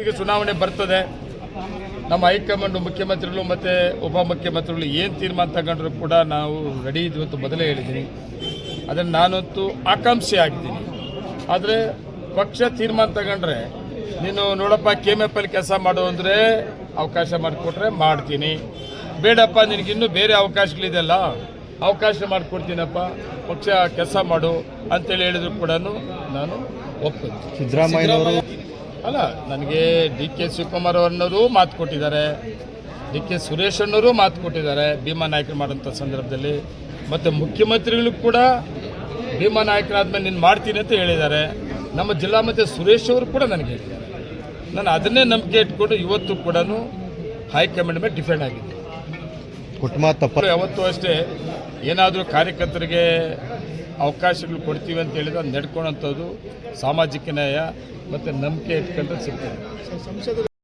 ಈಗ ಚುನಾವಣೆ ಬರ್ತದೆ. ನಮ್ಮ ಹೈಕಮಾಂಡ್ ಮುಖ್ಯಮಂತ್ರಿಗಳು ಮತ್ತು ಉಪಮುಖ್ಯಮಂತ್ರಿಗಳು ಏನು ತೀರ್ಮಾನ ತಗೊಂಡ್ರು ಕೂಡ ನಾವು ರೆಡಿ ಇದ್ವಿ ಅಂತ ಮೊದಲೇ ಹೇಳಿದ್ದೀನಿ. ಅದನ್ನು ನಾನಂತೂ ಆಕಾಂಕ್ಷಿ ಆಗಿದ್ದೀನಿ. ಆದರೆ ಪಕ್ಷ ತೀರ್ಮಾನ ತಗೊಂಡ್ರೆ ನೀನು ನೋಡಪ್ಪ KMF ಅಲ್ಲಿ ಕೆಲಸ ಮಾಡು ಅಂದರೆ ಅವಕಾಶ ಮಾಡಿಕೊಟ್ರೆ ಮಾಡ್ತೀನಿ, ಬೇಡಪ್ಪ ನಿನಗಿನ್ನೂ ಬೇರೆ ಅವಕಾಶಗಳಿದೆಯಲ್ಲ ಅವಕಾಶ ಮಾಡಿಕೊಡ್ತೀನಪ್ಪ, ಪಕ್ಷ ಕೆಲಸ ಮಾಡು ಅಂತೇಳಿ ಹೇಳಿದ್ರು ಕೂಡ ನಾನು ಒಪ್ತೀನಿ. ಸಿದ್ದರಾಮಯ್ಯನವರು ಅಲ್ಲ, ನನಗೆ DK ಶಿವಕುಮಾರ್ ಅವರನ್ನವರು ಮಾತು ಕೊಟ್ಟಿದ್ದಾರೆ, DK ಸುರೇಶ್ ಅನ್ನವರು ಮಾತು ಕೊಟ್ಟಿದ್ದಾರೆ ಭೀಮಾ ನಾಯಕರು ಮಾಡೋಂಥ ಸಂದರ್ಭದಲ್ಲಿ. ಮತ್ತು ಮುಖ್ಯಮಂತ್ರಿಗಳು ಕೂಡ ಭೀಮಾ ನಾಯಕರಾದ್ಮೇಲೆ ನೀನು ಮಾಡ್ತೀನಿ ಅಂತ ಹೇಳಿದ್ದಾರೆ. ನಮ್ಮ ಜಿಲ್ಲಾ ಮತ್ತು ಸುರೇಶ್ ಅವರು ಕೂಡ ನನಗೆ ಹೇಳಿದ್ದಾರೆ. ನಾನು ಅದನ್ನೇ ನಂಬಿಕೆ ಇಟ್ಕೊಂಡು ಇವತ್ತು ಕೂಡ ಹೈಕಮಾಂಡ್ ಮೇಲೆ ಡಿಫೆಂಡ್ ಆಗಿದ್ದೆ. ಯಾವತ್ತೂ ಅಷ್ಟೇ ಏನಾದರೂ ಕಾರ್ಯಕರ್ತರಿಗೆ ಅವಕಾಶಗಳು ಕೊಡ್ತೀವಿ ಅಂತ ಹೇಳಿದ್ರೆ ಅದು ನಡ್ಕೊಳ್ಳೋಂಥದ್ದು ಸಾಮಾಜಿಕ ನ್ಯಾಯ ಮತ್ತು ನಂಬಿಕೆ ಇಟ್ಕೊಂಡ್ರೆ ಸಿಗ್ತದೆ.